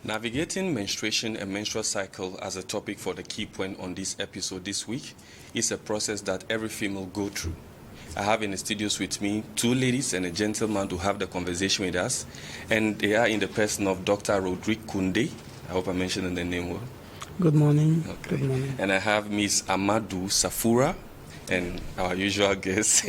Navigating menstruation and menstrual cycle as a topic for the key point on this episode this week is a process that every female go through. I have in the studios with me two ladies and a gentleman to have the conversation with us, and they are in the person of Dr. Rodrigue Kunde. I hope I mentioned the name well. Good morning. Okay. Good morning. And I have Miss Amadou Safura and our usual guest,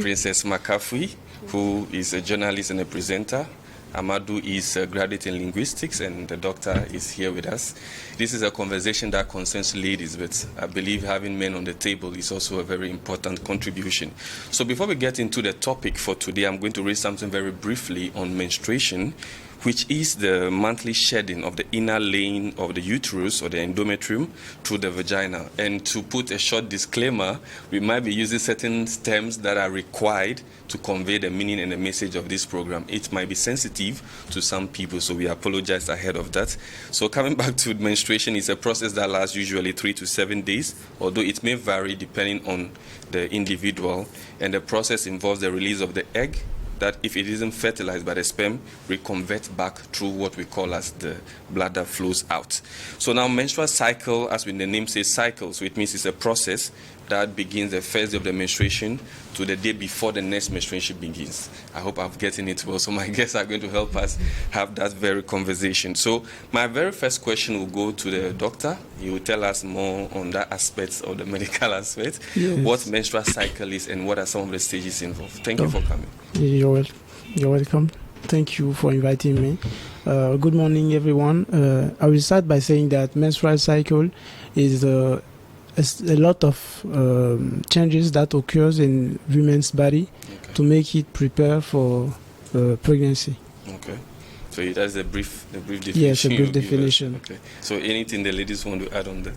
Princess McAfee, who is a journalist and a presenter. Amadou is a graduate in linguistics, and the doctor is here with us. This is a conversation that concerns ladies, but I believe having men on the table is also a very important contribution. So before we get into the topic for today, I'm going to raise something very briefly on menstruation, which is the monthly shedding of the inner laying of the uterus or the endometrium through the vagina. And to put a short disclaimer, we might be using certain terms that are required to convey the meaning and the message of this program. It might be sensitive to some people, so we apologize ahead of that. So coming back to menstruation, is a process that lasts usually 3 to 7 days, although it may vary depending on the individual. And the process involves the release of the egg, that if it isn't fertilized by the sperm, reconvert back through what we call as the bladder flows out. So now menstrual cycle, as the name says, cycle, so it means it's a process that begins the first day of the menstruation to the day before the next menstruation begins. I hope I've gotten it well. So my guests are going to help us have that very conversation. So my very first question will go to the doctor. He will tell us more on that aspect of the medical aspect, Yes. what menstrual cycle is and what are some of the stages involved. Thank you for coming. You're welcome. Thank you for inviting me. Good morning, everyone. I will start by saying that menstrual cycle is a lot of changes that occurs in women's body to make it prepare for pregnancy. Okay. So that's a brief definition. Yes, a brief definition. Okay. So anything the ladies want to add on that?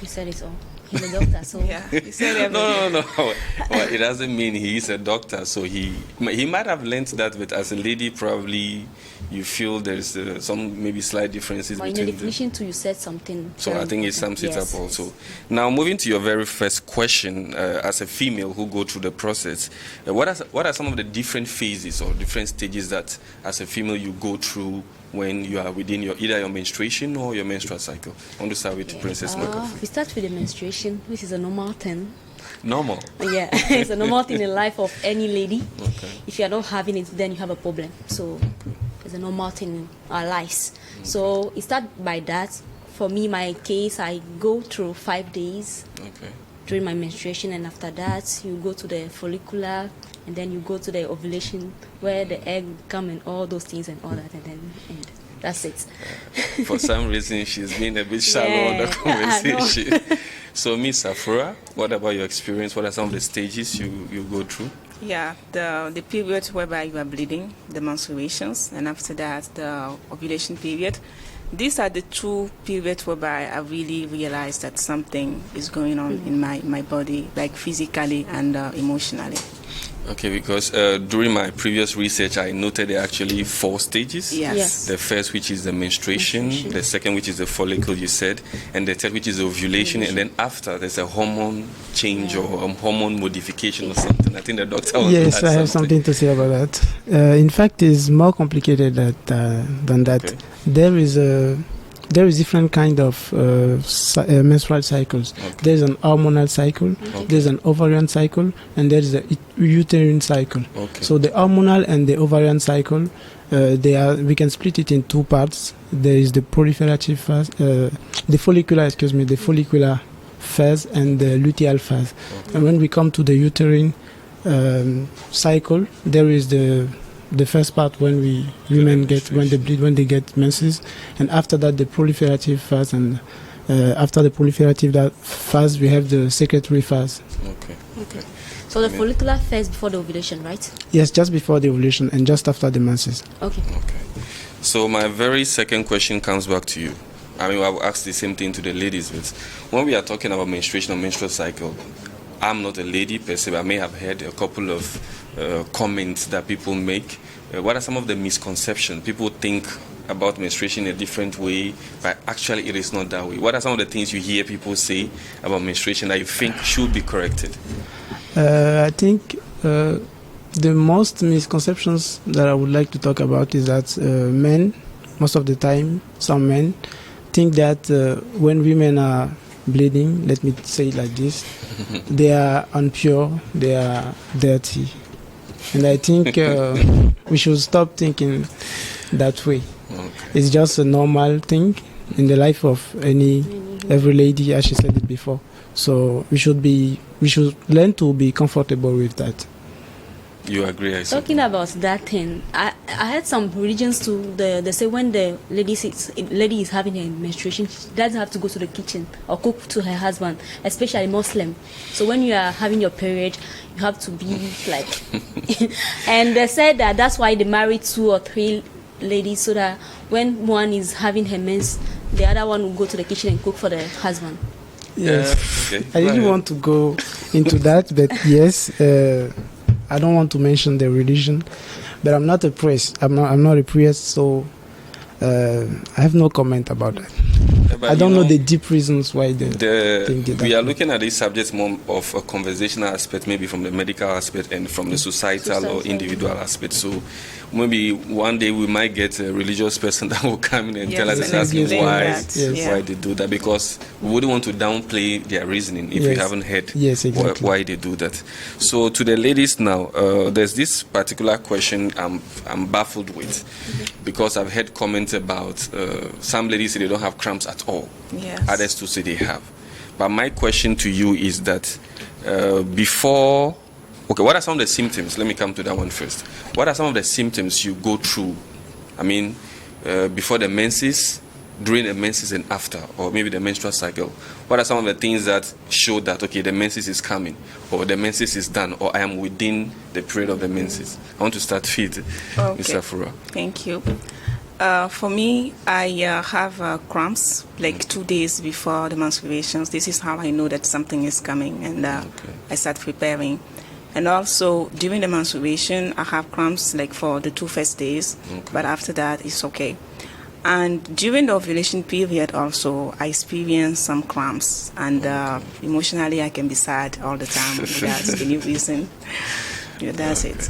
You said it all. He's a doctor, so Yeah, he said everything. No. Well, it doesn't mean he is a doctor. So he might have learnt that, but as a lady, probably you feel there's some maybe slight differences but in between the them. definition too, you said something. So very I think it important. sums it Yes, up also. yes. Now, moving to your very first question, as a female who go through the process, what are some of the different phases or different stages that, as a female, you go through when you are within either your menstruation or your menstrual cycle? I want to start with Princess McAfee. We start with the menstruation, which is a normal thing. Normal. Yeah, it's a normal thing in life of any lady. Okay. If you are not having it, then you have a problem. So it's a normal thing in our lives. So it starts by that. For me, my case, I go through 5 days Okay. during my menstruation, and after that, you go to the follicular, and then you go to the ovulation, where the egg come and all those things and all that, and then that's it. For some reason, she's been a bit shallow on the Yeah, conversation. So, Miss Safura, what about your experience? What are some of the stages you go through? Yeah, the period whereby you are bleeding, the menstruations, and after that, the ovulation period. These are the two periods whereby I really realized that something is going on in my body, like physically and emotionally. Okay, because during my previous research, I noted there are actually 4 stages. Yes. The first, which is the menstruation, the second, which is the follicle, you said, and the third, which is the ovulation, and then after, there's a hormone change or a hormone modification or something. I think the doctor was Yes, I have something to say about that. In fact, it's more complicated than that. Okay. There is different kind of menstrual cycles. Okay. There's an hormonal cycle, there's an ovarian cycle, and there's a uterine cycle. Okay. So the hormonal and the ovarian cycle, we can split it in 2 parts. There is the proliferative phase, the follicular phase, and the luteal phase. Okay. And when we come to the uterine cycle, there is the first part when women get, when they bleed, when they get menses, and after that the proliferative phase, and after the proliferative phase we have the secretory phase. Okay. So the follicular phase before the ovulation, right? Yes, just before the ovulation and just after the menses. Okay. So my very second question comes back to you. I mean, I'll ask the same thing to the ladies, but when we are talking about menstruation or menstrual cycle, I'm not a lady per se, but I may have heard a couple of comments that people make. What are some of the misconceptions? People think about menstruation in a different way, but actually it is not that way. What are some of the things you hear people say about menstruation that you think should be corrected? I think the most misconceptions that I would like to talk about is that men most of the time, some men think that when women are bleeding, let me say it like this, they are impure, they are dirty. And I think we should stop thinking that way. Okay. It's just a normal thing in the life of every lady, as she said it before. So we should learn to be comfortable with that. You agree? I Talking about that thing, I had some religions too. They say when the lady is having her menstruation, she doesn't have to go to the kitchen or cook to her husband, especially Muslim. So when you are having your period, you have to be like, and they said that that's why they marry 2 or 3 ladies, so that when one is having her mens, the other one will go to the kitchen and cook for the husband. Yes, okay. I didn't want to go into that, but yes. I don't want to mention the religion, but I'm not a priest. I'm not a priest, so I have no comment about that. I don't know the deep reasons why we are looking at these subjects more of a conversational aspect, maybe from the medical aspect and from the societal or individual aspect. So maybe one day we might get a religious person that will come in and tell us exactly why they do that, because we wouldn't want to downplay their reasoning if we haven't heard why they do that. So to the ladies now, there's this particular question I'm baffled with, because I've heard comments about some ladies say they don't have cramps at all. Yes. Others to say they have. But my question to you is that before, what are some of the symptoms? Let me come to that one first. What are some of the symptoms you go through? I mean, before the menses, during the menses and after, or maybe the menstrual cycle. What are some of the things that show that, okay, the menses is coming, or the menses is done, or I am within the period of the menses? I want to start with Mr. Fura. Thank you. For me, I have cramps like 2 days before the menstruations. This is how I know that something is coming, and I start preparing. And also during the menstruation, I have cramps like for the 2 first days, but after that, it's okay. And during the ovulation period also, I experience some cramps, and emotionally I can be sad all the time without any reason. Yeah, that's it.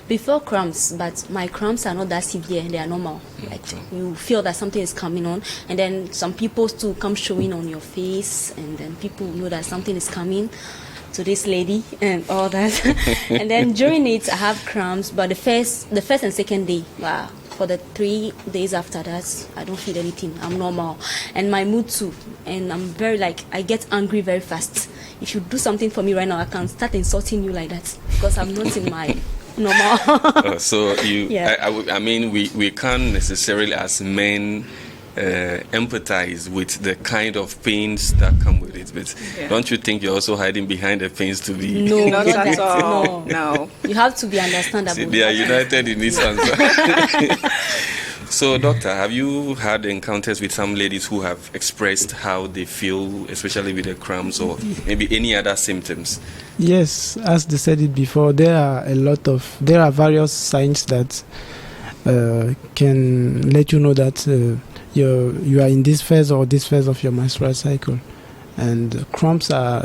Before cramps, but my cramps are not that severe, they are normal. Like you feel that something is coming on, and then some people still come showing on your face, and then people know that something is coming to this lady and all that. And then during it I have cramps, but the first and second day, wow, for the 3 days after that I don't feel anything. I'm normal, and my mood too, and I'm very I get angry very fast. If you do something for me right now, I can start insulting you like that, because I'm not in my normal. So you, I mean, we can't necessarily as men empathize with the kind of pains that come with it, but don't you think you're also hiding behind the pains to be? No, not at all. No. You have to be understandable. See, they are united in this answer. So, doctor, have you had encounters with some ladies who have expressed how they feel, especially with the cramps or maybe any other symptoms? Yes, as they said it before, there are various signs that can let you know that you are in this phase or this phase of your menstrual cycle, and cramps are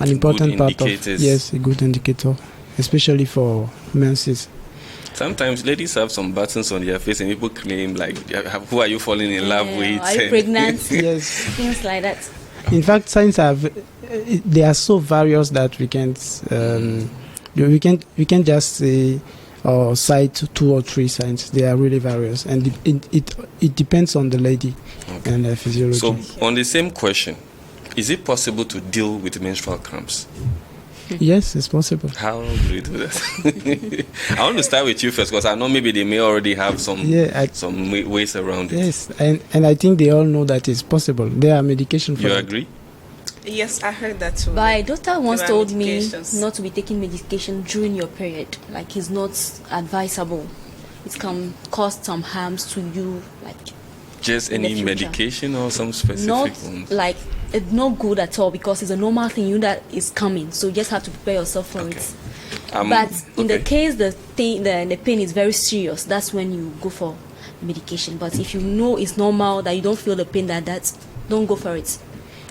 an important part of a good indicator, especially for menses. Sometimes ladies have some buttons on their face and people claim who are you falling in love with? Are you pregnant? Yes. Things like that. In fact, signs they are so various that we can't just say or cite 2 or 3 signs. They are really various, and it depends on the lady and her physiology. So on the same question, is it possible to deal with menstrual cramps? Yes, it's possible. How do we do that? I want to start with you first, because I know maybe they may already have some ways around it. Yes, and I think they all know that it's possible. There are medication for it. You agree? Yes, I heard that too. My doctor once told me not to be taking medication during your period. Like, it's not advisable. It can cause some harms to you. Just any medication or some specific ones? It's not good at all, because it's a normal thing. You know that is coming, so you just have to prepare yourself for it. But in the case the pain is very serious, that's when you go for medication. But if you know it's normal, that you don't feel the pain, don't go for it.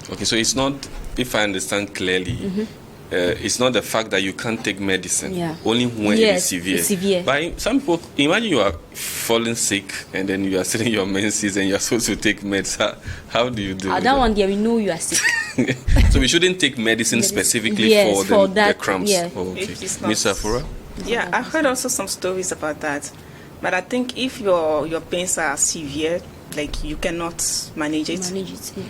Okay, so it's not, if I understand clearly, it's not the fact that you can't take medicine, Yeah. only when it is severe. It's severe. But some people, imagine you are falling sick and then you are sitting your menses and you are supposed to take meds. How do you do That that? one there, we know you are sick. So we shouldn't take medicine specifically Yes, for for that, the cramps. yeah. Oh, okay. If it's not- Miss Afura? Yeah, I've heard also some stories about that. But I think if your pains are severe, like you cannot manage it,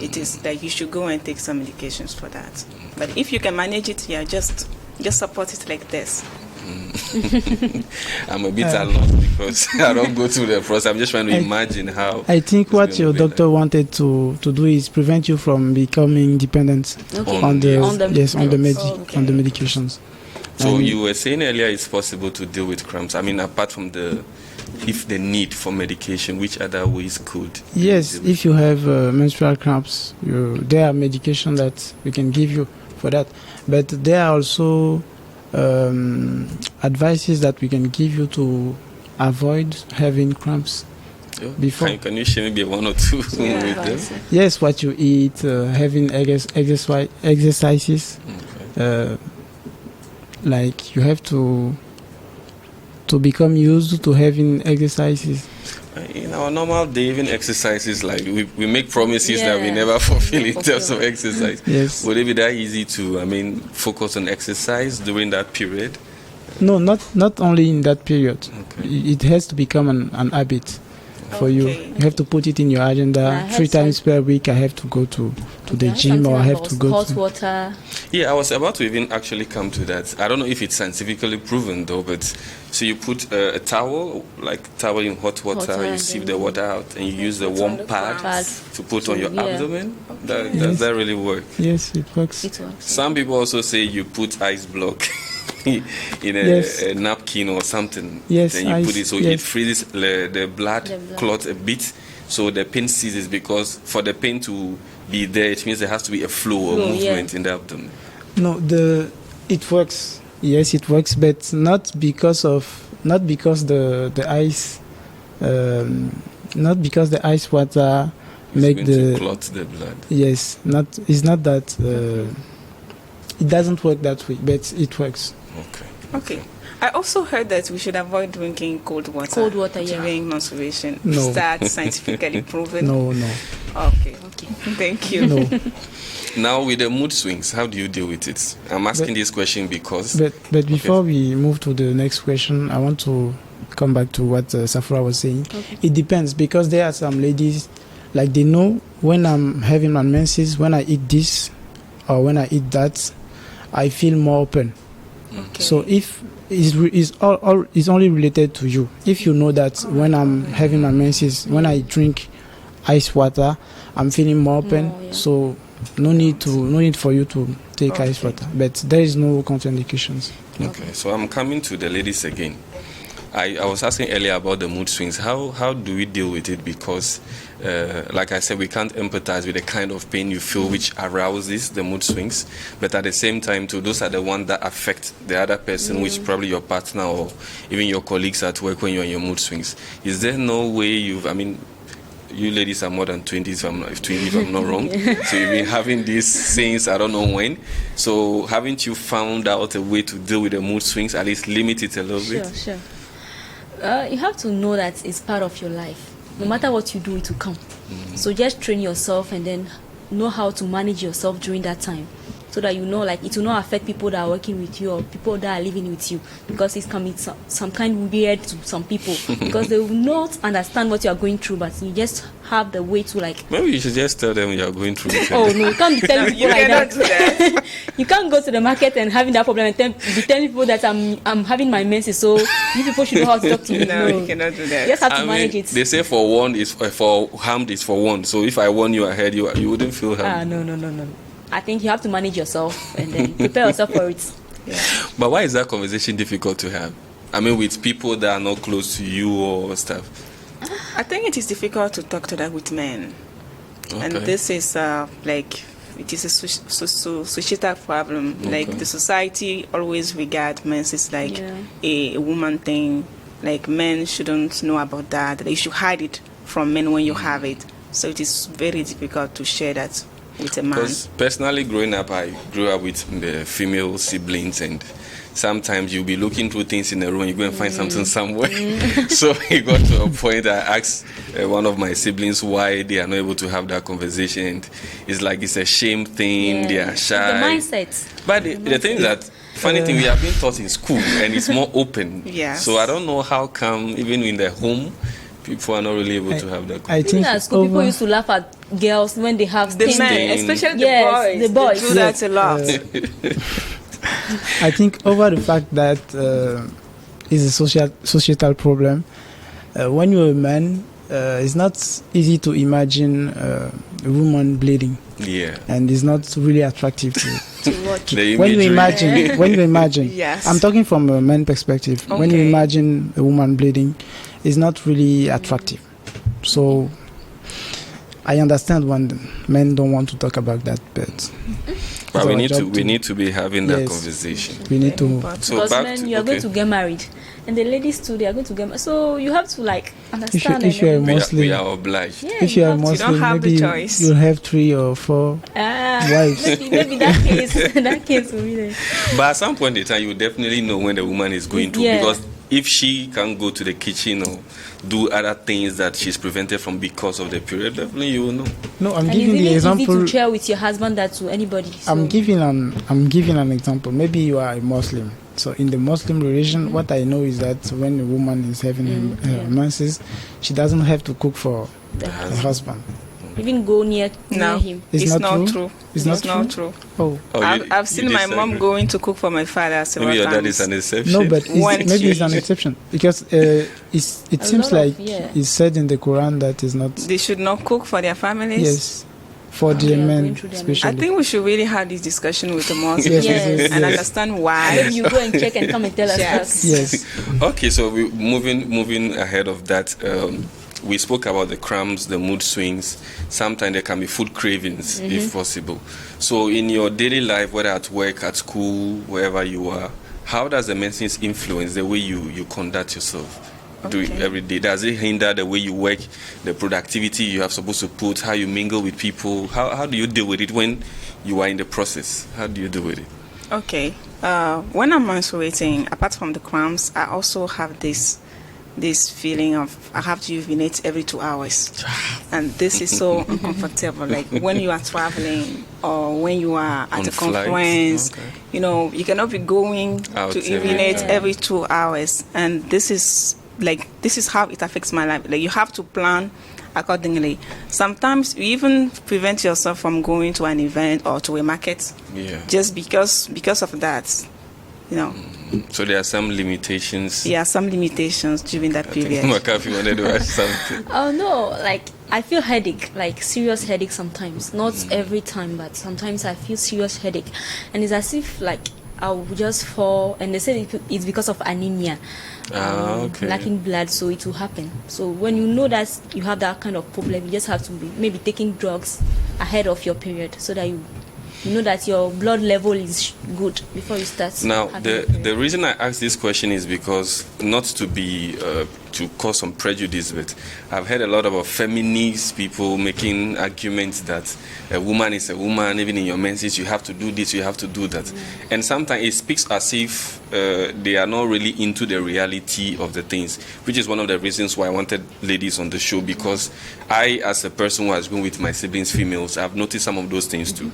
it is like you should go and take some medications for that. But if you can manage it, yeah, just support it like this. I'm a bit lost because I don't go through the process. I'm just trying to imagine how. I think it's what gonna your be doctor like. wanted to do is prevent you from becoming dependent Okay. on the On the on the medications. So And you were saying earlier it's possible to deal with cramps. I mean, apart from if the need for medication, which other ways could? yes, if you have menstrual cramps, there are medication that we can give you for that. But there are also advices that we can give you to avoid having cramps. Before. Can you share maybe one or two with them? Yes, what you eat, having exercises. Okay. Like you have to become used to having exercises. In our normal day, even exercises, like we make promises that we Yeah. never fulfill in terms of exercise. Yes. Would it be that easy to, focus on exercise during that period? No, not only in that period. Okay. It has to become an habit for you. Okay. You have to put it in your agenda. Yeah, I 3 have times per week, I have to go to the gym, or I have to go hot to. water. Yeah, I was about to even actually come to that. I don't know if it's scientifically proven though, but so you put a towel in hot water, you and sieve then the water out, and you use the put warm on the pad cramps. to put on your Yeah. abdomen. Okay. Does that really work? Yes, it works. It works. Some people also say you put ice block in Yes. a napkin or something. Yes, then you put ice, it so yes. it freezes the blood clot a bit, so the pain ceases. Because for the pain to be there, it means there has to be a flow or movement in the abdomen. No, it works. Yes, it works, but not because the ice, not because the ice water make It's going the to clot the blood. yes. It's not that. It doesn't work that way, but it works. Okay. I also heard that we should avoid drinking cold water. Cold water, yeah. During menstruation. No. Is that scientifically proven? No. Okay. Thank you. No. Now, with the mood swings, how do you deal with it? I'm asking this question because... But before we move to the next question, I want to come back to what Safura was saying. Okay. It depends, because there are some ladies, like they know when I'm having my menses, when I eat this or when I eat that, I feel more open. Okay. So if it's only related to you. If you know that when I'm having my menses, when I drink ice water, I'm feeling more open. More, yeah. So no need for you to take ice water. But there is no contraindications. Okay, so I'm coming to the ladies again. I was asking earlier about the mood swings. How do we deal with it? Because, like I said, we can't empathize with the kind of pain you feel which arouses the mood swings. But at the same time, too, those are the ones that affect the other person, which probably your partner or even your colleagues at work when you're in your mood swings. Is there no way you ladies are more than 20, if I'm not wrong. So you've been having these since I don't know when. So haven't you found out a way to deal with the mood swings, at least limit it a little bit? Sure. You have to know that it's part of your life. No matter what you do, it will come. So just train yourself and then know how to manage yourself during that time, so that you know, like, it will not affect people that are working with you or people that are living with you, because it can be some kind weird to some people because they will not understand what you are going through, but you just have the way to, like, Maybe you should just tell them you are going through it. oh no, you can't be telling people You like cannot that. do that. You can't go to the market and having that problem and be telling people that I'm having my menses, so you people should know how to talk to me. No, you cannot do that. You just have to manage it. They say for warned is for harmed is for warned. So if I warn you ahead, you wouldn't feel harmed. No. I think you have to manage yourself and then prepare yourself for it. Yeah. But why is that conversation difficult to have? I mean, with people that are not close to you or stuff. I think it is difficult to talk to that with men. Okay. And this is it is a societal problem. Okay. Like, the society always regard menses like Yeah. a woman thing. Like, men shouldn't know about that. They should hide it from men when you have it. So it is very difficult to share that with a man. Because personally, growing up, I grew up with female siblings, and sometimes you'll be looking through things in a room, you go and find something somewhere. So it got to a point I asked one of my siblings why they are not able to have that conversation. And it's like it's a shame thing, they are shy. The mindset. But the thing is that, funny thing, we have been taught in school, and it's more open. Yes. So I don't know how come, even in the home, people are not really able to have that conversation. I think At school, people used to laugh at girls when they have The things. men, especially Yes, the the boys, boys. they do that a lot. I think over the fact that is a societal problem. When you're a man, it's not easy to imagine a woman bleeding. Yeah. And it's not really attractive to watch. The when you imagery. imagine, Yes. I'm talking from a man perspective. When you Okay. imagine a woman bleeding, it's not really attractive. So I understand when men don't want to talk about that, but But we it's our job need to be having that Yes. conversation. we need to. So Because back men, to, you are going to okay. get married, and the ladies too, they are going to get married. So you have to like understand. if you're a and we Muslim, are obliged. yeah, if you're a have to- You don't Muslim, have the maybe choice. you'll have 3 or 4 wives. maybe that case, that case will be there. But at some point in time, you definitely know when the woman is going through, Yeah. because if she can't go to the kitchen or do other things that she's prevented from because of the period, definitely you will know. No, I'm And giving it's the even example. easy to share with your husband that to anybody. So. I'm giving an example. Maybe you are a Muslim. So in the Muslim religion, what I know is that when a woman is having her menses, she doesn't have to cook for The her husband. even go near No, him. It's it's not not true? true. It's not true? Oh, Oh, I've seen my mom disagree. going to cook for my father several Maybe your dad times. is an exception. no, but One maybe it's an change. exception because it A seems lot like of- yeah. it's said in the Quran that is not. They should not cook for their families. Yes, for the they are men going through their especially. I think we should really have this discussion with the Muslims Yes, Yes. and yes. understand why. Maybe you go and check and come and tell us. Yes. that. Yes. Okay, so we moving ahead of that. We spoke about the cramps, the mood swings. Sometimes there can be food cravings, if possible. So in your daily life, whether at work, at school, wherever you are, how does the menses influence the way you conduct yourself? Do it every day? Does it hinder the way you work, the productivity you are supposed to put, how you mingle with people? How do you deal with it when you are in the process? How do you deal with it? Okay. When I'm menstruating, apart from the cramps, I also have this feeling of I have to urinate every 2 hours, and this is so uncomfortable. Like when you are traveling or when you are at On a flight? conference, Okay. you know, you cannot be going Out to every urinate time. every 2 hours, and this is how it affects my life. Like you have to plan accordingly. Sometimes you even prevent yourself from going to an event or to a market Yeah. just because of that. You know, So there are some limitations. yeah, some limitations during that I think period. Makafi wanted to ask something. Oh no, like I feel headache, like serious headache sometimes. Not every time, but sometimes I feel serious headache, and it's as if like I will just fall. And they say it's because of anemia, Okay. lacking blood, so it will happen. So when you know that you have that kind of problem, you just have to be maybe taking drugs ahead of your period, so that you know that your blood level is good before you start. Now, having the a period. the reason I ask this question is because, not to be to cause some prejudice, but I've heard a lot of feminist people making arguments that a woman is a woman, even in your menses you have to do this, you have to do that. And sometimes it speaks as if they are not really into the reality of the things, which is one of the reasons why I wanted ladies on the show, because I, as a person who has been with my siblings females, I've noticed some of those things too.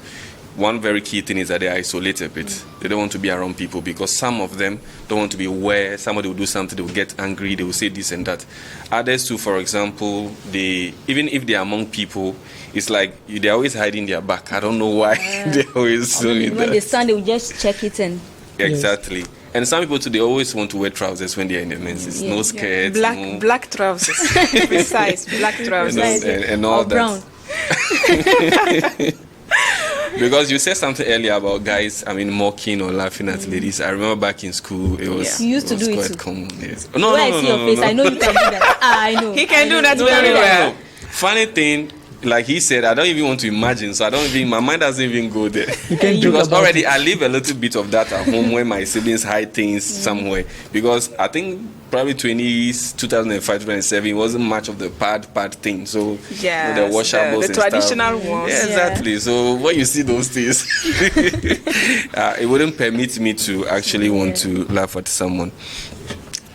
One very key thing is that they isolate a bit. They don't want to be around people because some of them don't want to be aware. Somebody will do something, they will get angry, they will say this and that. Others too, for example, even if they are among people, it's like they're always hiding their back. I don't know why they're always doing when they that. stand, they will just check it and Exactly. And some people too, they always want to wear trousers when they're in their menses. Yeah. No skirts, no, Black trousers, precise black trousers. and all or that. brown. Because you said something earlier about guys, mocking or laughing at ladies. I remember back in school, it was, You used to it was do it quite too. common. Yes. No, When I see your face, I know you can do that. I know. He can I do know. that You very can do that. well. Funny thing, like he said, I don't even want to imagine. So my mind doesn't even go there. can Because already I live a little bit of that at home where my siblings hide things somewhere. Because I think probably 2005, 2007, it wasn't much of the pad thing. So yeah, the washables the traditional stuff. ones. Yeah, exactly. So when you see those things, it wouldn't permit me to actually want to laugh at someone.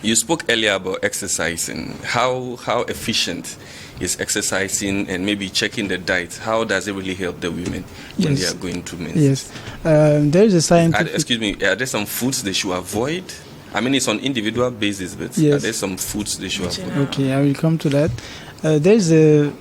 You spoke earlier about exercising. How efficient is exercising and maybe checking the diet? How does it really help the women when they are going through menses? Yes, there is a scientific... Excuse me, are there some foods they should avoid? I mean, it's on individual basis, but yes. Are there some foods they should avoid? Okay, I will come to that. There is a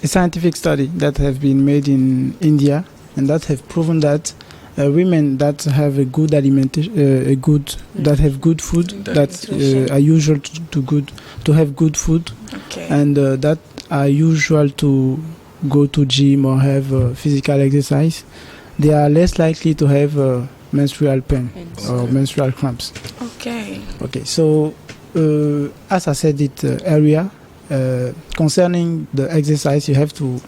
scientific study that have been made in India, and that have proven that women that have a good alimentation, that have good food, that are usual to have good food, and that are usual to go to gym or have physical exercise, they are less likely to have menstrual pain or menstrual cramps. Okay. So as I said it earlier, concerning the exercise, you have to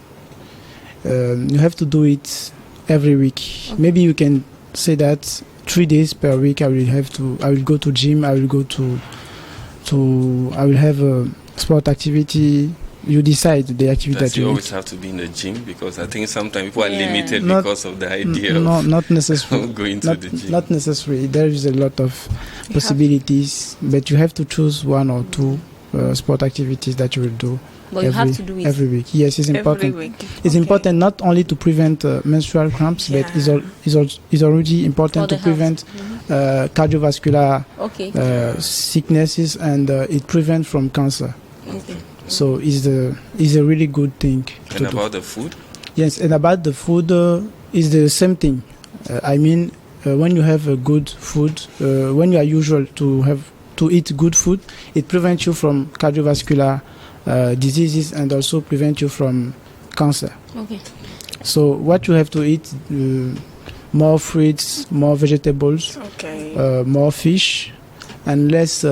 do it every week. Okay. Maybe you can say that 3 days per week I will go to gym, I will have a sport activity. You decide the activity that you always have to be in the gym, because I think sometimes people are limited because of the idea not necessarily of going to the gym. Not necessarily. There is a lot of possibilities, but you have to choose one or two sport activities that you will do. But you have to do it every week. Yes, it's important. Every week. It's important not only to prevent menstrual cramps, but it's already important to prevent cardiovascular sicknesses, and it prevents from cancer. Okay. So it's a really good thing. And about the food? Yes, and about the food is the same thing. When you have a good food, when you are usual to eat good food, it prevents you from cardiovascular diseases and also prevent you from cancer. Okay. So what you have to eat, more fruits, more vegetables, more fish, and less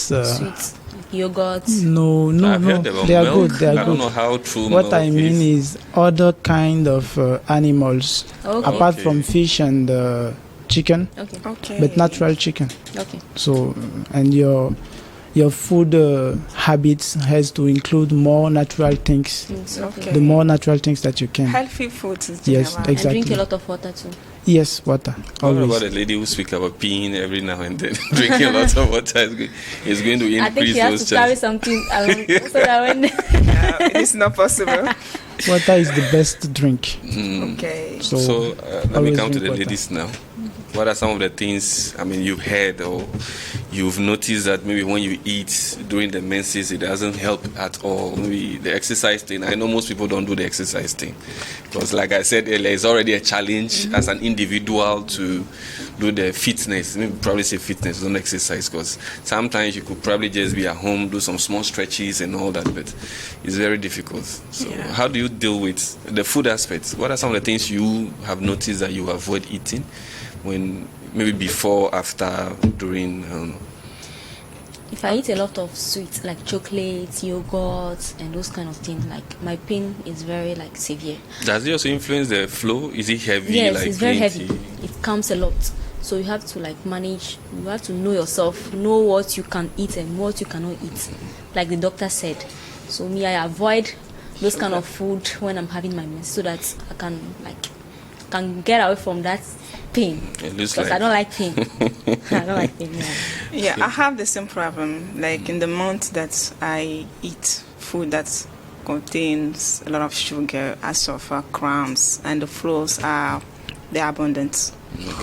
sweets, yogurt. No. They are good. They are I don't know how true. What I mean is other kind of animals apart from fish and chicken, but natural chicken. Okay. So and your food habits has to include more natural things. The more natural things that you can. Healthy foods. Yes, exactly. And drink a lot of water too. Yes, water. What about the lady who speaks about peeing every now and then? Drinking a lot of water is going to increase those chances. I think she has to carry something along so that when... it's not possible. Water is the best drink. Okay. So let me come to the ladies now. What are some of the things, you've heard or you've noticed that maybe when you eat during the menses, it doesn't help at all? Maybe the exercise thing. I know most people don't do the exercise thing because, like I said earlier, it's already a challenge as an individual to do the fitness. Maybe probably say fitness, don't exercise, because sometimes you could probably just be at home, do some small stretches and all that, but it's very difficult. So how do you deal with the food aspects? What are some of the things you have noticed that you avoid eating? When maybe before, after, during, I don't know. If I eat a lot of sweets like chocolates, yogurts, and those kind of things, like my pain is very severe. Does it also influence the flow? Is it heavy? Yes, it's very heavy. It comes a lot. So you have to manage. You have to know yourself, know what you can eat and what you cannot eat, like the doctor said. So me, I avoid those kind of food when I'm having my mens, so that I can get away from that pain, because I don't like pain. I don't like pain. Yeah, I have the same problem. Like in the month that I eat food that contains a lot of sugar, I suffer cramps, and the flows are abundant.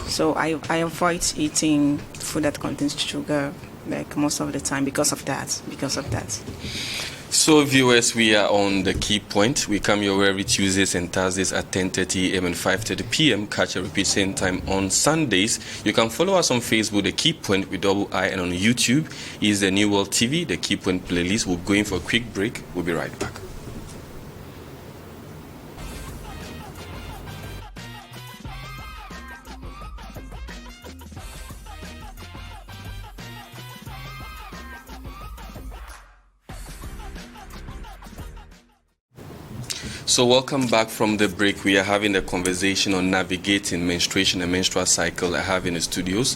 So I avoid eating food that contains sugar most of the time because of that. So viewers, we are on the Key Point. We come your way every Tuesdays and Thursdays at 10:30 a.m. and 5:30 p.m. Catch a repeat same time on Sundays. You can follow us on Facebook, the Key Point with double I, and on YouTube is the New World TV, the Key Point playlist. We're going for a quick break. We'll be right back. So welcome back from the break. We are having a conversation on navigating menstruation and menstrual cycle. I have in the studios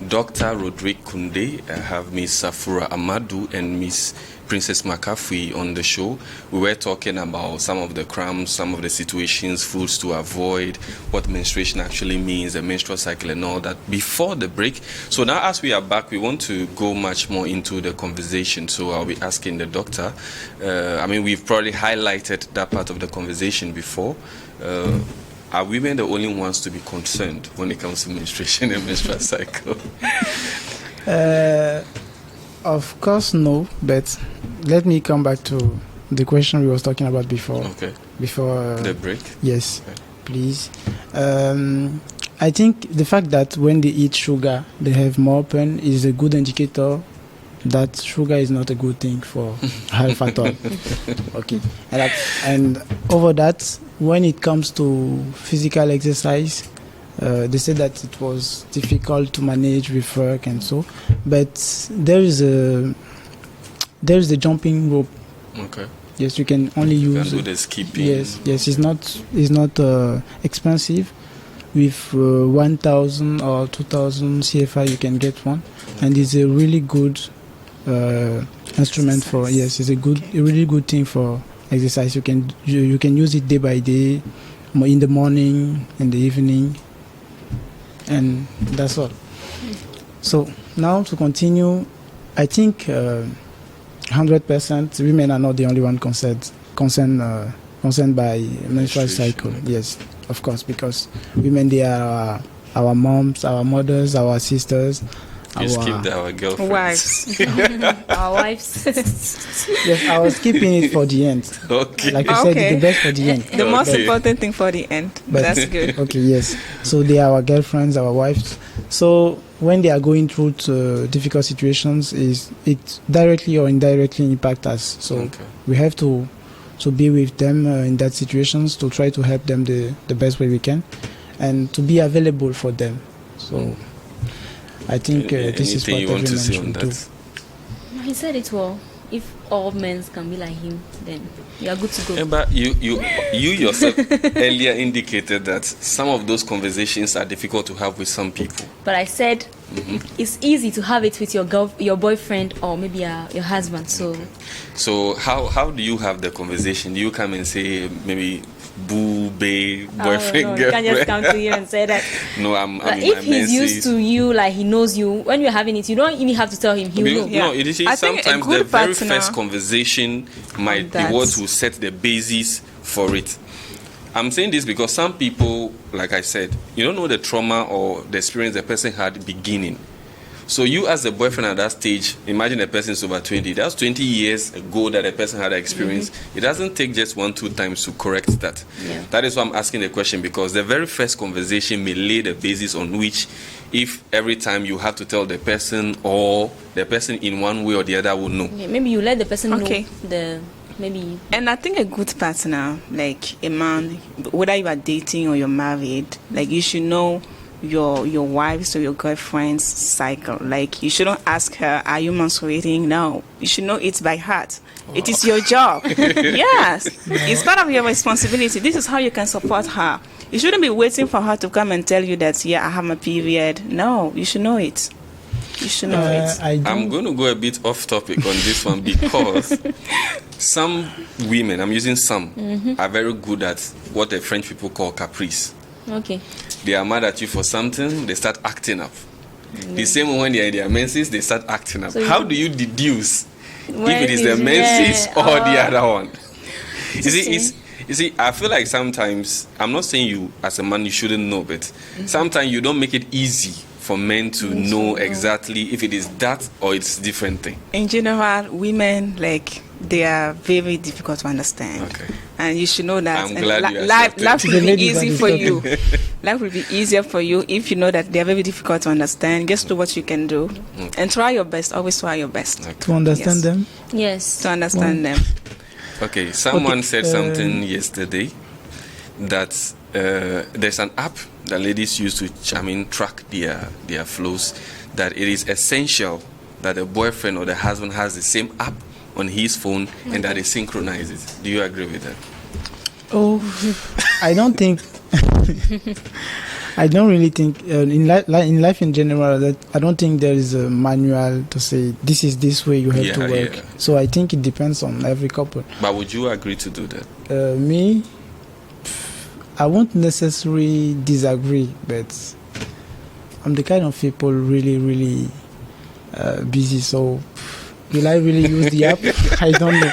Dr. Roderick Kunde, I have Miss Safura Amadou and Miss Princess McAfee on the show. We were talking about some of the cramps, some of the situations, foods to avoid, what menstruation actually means, the menstrual cycle and all that before the break. So now as we are back, we want to go much more into the conversation. So I'll be asking the doctor. We've probably highlighted that part of the conversation before. Are women the only ones to be concerned when it comes to menstruation and menstrual cycle? Of course, no. But let me come back to the question we was talking about before. Okay. Before the break. Yes, okay. Please. I think the fact that when they eat sugar, they have more pain is a good indicator that sugar is not a good thing for health at all. Okay. And over that, when it comes to physical exercise, they said that it was difficult to manage with work and so, but there is a jumping rope. Okay. Yes, you can only use. You can do the skipping. Yes, it's not expensive. With 1,000 or 2,000 CFI, you can get one, and it's a really good instrument for. Yes, it's a really good thing for exercise. You can use it day by day, in the morning, in the evening, and that's all. So now to continue, I think 100% women are not the only one concerned by menstrual cycle. Yes, of course, because women, they are our moms, our mothers, our sisters. You skipped our girlfriends. Wives. Our wives. Yes, I was keeping it for the end. Okay. Like you said, the best for the end. The most important thing for the end. That's good. Okay, yes. So they are our girlfriends, our wives. So when they are going through difficult situations, it directly or indirectly impacts us. So we have to be with them in that situations, to try to help them the best way we can, and to be available for them. So I think this is what everyone should do. He said it well. If all men can be like him, then you are good to go. Yeah, but you yourself earlier indicated that some of those conversations are difficult to have with some people. But I said it's easy to have it with your boyfriend or maybe your husband. So how do you have the conversation? Do you come and say maybe boo, babe, boyfriend, no, girlfriend? You can't just come to you and say that. No, I'm if he's used to you, like he knows you, when you're having it, you don't even have to tell him. He will know. No, it is sometimes the very first conversation might be what will set the basis for it. I'm saying this because some people, like I said, you don't know the trauma or the experience the person had at the beginning. So you as the boyfriend at that stage, imagine a person is over 20. That's 20 years ago that a person had an experience. It doesn't take just 1-2 times to correct that. Yeah. That is why I'm asking the question, because the very first conversation may lay the basis on which, if every time you have to tell the person, or the person in one way or the other will know. Yeah, maybe you let the person know maybe. And I think a good partner, like a man, whether you are dating or you're married, like you should know your wife's or your girlfriend's cycle. Like you shouldn't ask her, are you menstruating? No, you should know it by heart. It is your job. Yes, it's part of your responsibility. This is how you can support her. You shouldn't be waiting for her to come and tell you that, yeah, I have my period. No, you should know it. You should know it. I'm going to go a bit off topic on this one, because some women, I'm using some, are very good at what the French people call caprice. Okay. They are mad at you for something, they start acting up. The same when they are in their menses, they start acting up. So how do you deduce if it is the menses or the other one? You see, I feel like sometimes, I'm not saying you as a man you shouldn't know, but sometimes you don't make it easy for men to know exactly if it is that or it's different thing. In general, women, like, they are very difficult to understand. Okay. And you should know that. I'm glad you life will be easy for you. Life will be easier for you if you know that they are very difficult to understand. Just do what you can do. And try your best. Always try your best. Okay. To understand them? Yes. To understand them. Okay, someone said something yesterday that there's an app that ladies use to track their flows, that it is essential that the boyfriend or the husband has the same app on his phone and that they synchronize it. Do you agree with that? Oh, I don't think. I don't really think in life in general that I don't think there is a manual to say this is this way you have to work. Yeah. So I think it depends on every couple. But would you agree to do that? Me, I won't necessarily disagree, but I'm the kind of people really busy. So will I really use the app? I don't know.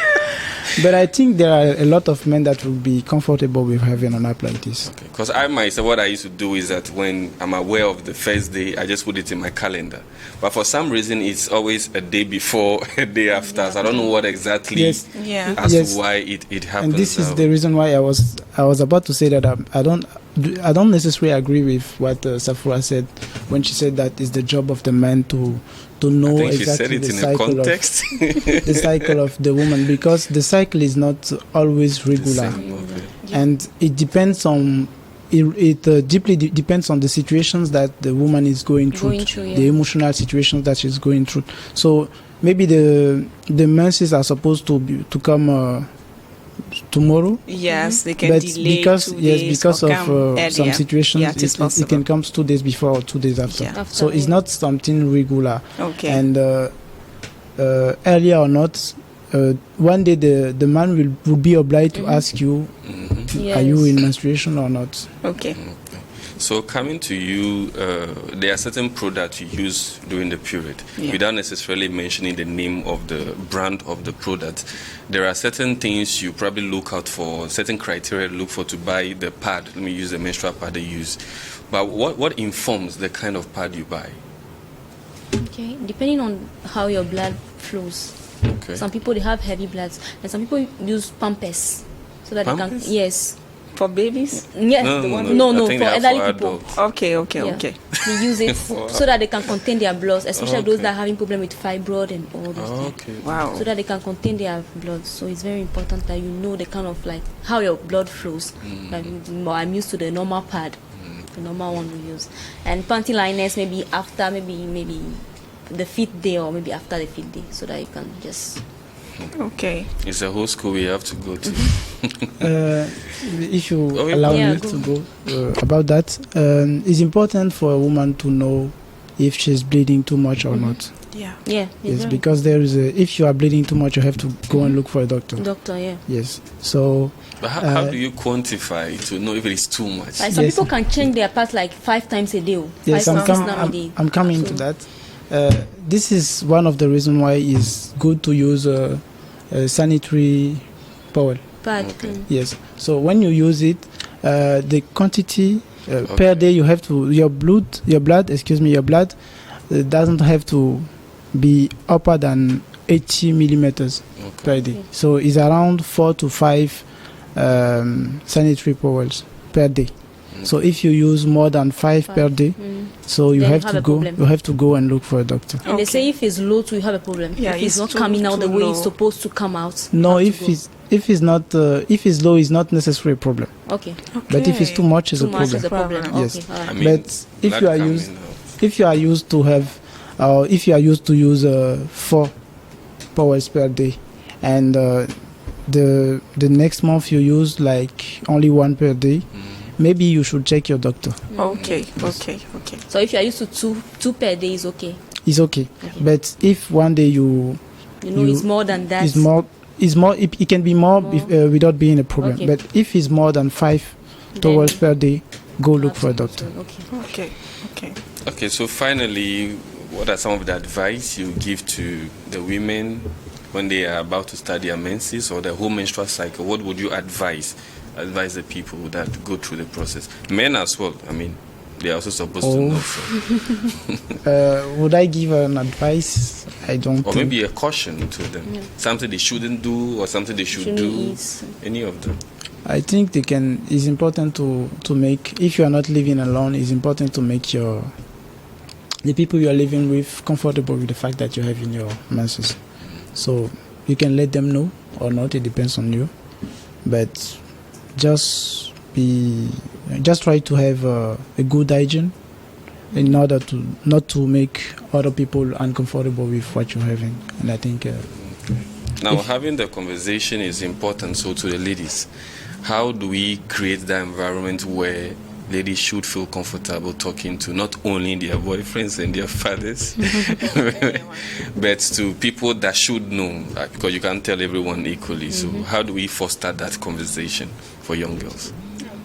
But I think there are a lot of men that will be comfortable with having an app like this. Because I myself, what I used to do is that when I'm aware of the first day, I just put it in my calendar. But for some reason, it's always a day before, a day after. So I don't know what exactly as to why it happens. And this is the reason why I was about to say that I don't necessarily agree with what Safura said when she said that it's the job of the man to know exactly the cycle of the woman, because the cycle is not always regular, and it depends on it deeply depends on the situations that the woman is going through, the emotional situations that she's going through. So maybe the menses are supposed to come tomorrow. Yes, they can delay because of some situations it can come 2 days before or 2 days after. So it's not something regular. And earlier or not, one day the man will be obliged to ask you, are you in menstruation or not? So coming to you, there are certain products you use during the period without necessarily mentioning the name of the brand of the product. There are certain things you probably look out for, certain criteria look for to buy the pad. Let me use the menstrual pad they use. But what informs the kind of pad you buy? Okay, depending on how your blood flows. Some people, they have heavy bloods, and some people use Pampers so that Pampers? they can. Yes. For babies? Yes. No, for elderly people. Okay. They use it so that they can contain their blood, especially those that are having problem with fibroid and all those things. Wow. So that they can contain their blood. So it's very important that you know the kind of like how your blood flows. Like, I'm used to the normal pad, the normal one we use, and panty liners maybe after maybe the 5th day or maybe after the 5th day, so that you can just. It's a whole school we have to go to. If you allow me to go about that, it's important for a woman to know if she's bleeding too much or not. Yes, because there is if you are bleeding too much, you have to go and look for a doctor. Yes. So but how do you quantify to know if it is too much? Like some people can change their pads like 5 times a day. Yes, I'm coming to that. This is one of the reasons why it's good to use a sanitary pad. Yes. So when you use it, the quantity per day you have to your blood doesn't have to be upper than 80 millimeters per day. So it's around 4 to 5 sanitary towels per day. So if you use more than 5 per day, so you have to go and look for a doctor. And they say if it's low too, you have a problem. If it's not coming out the way it's supposed to come out. No, if it's low, it's not necessarily a problem. But if it's too much, it's a problem. Yes. But if you are used to use 4 powers per day, and the next month you use like only 1 per day, maybe you should check your doctor. Okay. So if you are used to two per day, is okay. It's okay. But if one day it's more than that. It's more. It can be more without being a problem. But if it's more than 5 towels per day, go look for a doctor. Okay. So finally, what are some of the advice you give to the women when they are about to start their menses or the whole menstrual cycle? What would you advise the people that go through the process? Men as well. I mean, they are also supposed to know. So. Would I give an advice? I don't. Or maybe a caution to them. Something they shouldn't do or something they should do. Any of them. I think it's important to make, if you are not living alone, it's important to make the people you are living with comfortable with the fact that you're having your menses. So you can let them know or not, it depends on you. But just try to have a good hygiene in order to not to make other people uncomfortable with what you're having. And I think Now, having the conversation is important. So, to the ladies, how do we create that environment where ladies should feel comfortable talking to not only their boyfriends and their fathers, but to people that should know, because you can't tell everyone equally. So, how do we foster that conversation for young girls?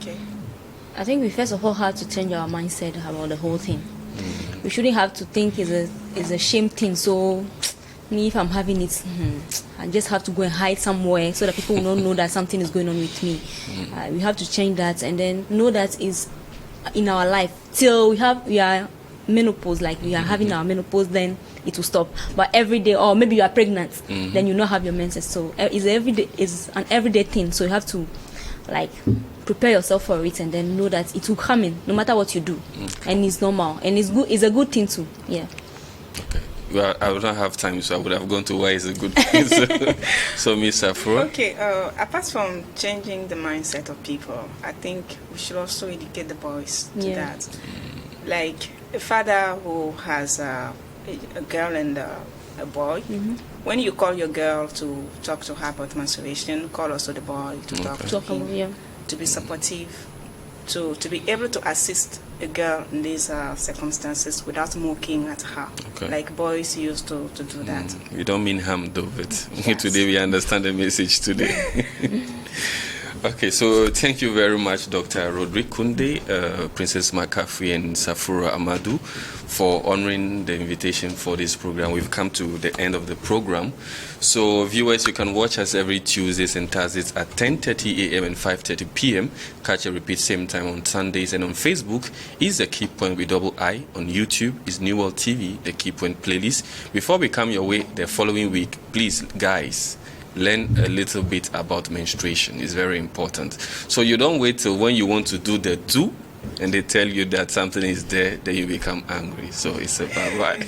Okay. I think we first of all have to change our mindset about the whole thing. We shouldn't have to think it's a shame thing. So, me, if I'm having it, I just have to go and hide somewhere so that people will not know that something is going on with me. We have to change that and then know that is in our life till we are menopause, like we are having our menopause, then it will stop. But every day, or maybe you are pregnant, then you not have your menses. So it's an everyday thing. So you have to like prepare yourself for it and then know that it will come in no matter what you do, and it's normal and it's good. It's a good thing too. Yeah. Okay. Well, I would not have time, so I would have gone to why it's a good thing. So Miss Afro. Okay, apart from changing the mindset of people, I think we should also educate the boys to that. Like a father who has a girl and a boy, when you call your girl to talk to her about menstruation, call also the boy to talk to him, to be supportive, to be able to assist a girl in these circumstances without mocking at her, like boys used to do that. You don't mean harm though, but today we understand the message today. Okay, so thank you very much, Dr. Roderick Kunde, Princess McCaffrey, and Safura Amadou, for honoring the invitation for this program. We've come to the end of the program. So, viewers, you can watch us every Tuesdays and Thursdays at 10:30 a.m. and 5:30 p.m. Catch a repeat same time on Sundays. And on Facebook is the Key Point with double I. On YouTube is New World TV, the Key Point playlist. Before we come your way the following week, please, guys, learn a little bit about menstruation. It's very important. So you don't wait till when you want to do the do and they tell you that something is there, then you become angry. So it's a bye-bye.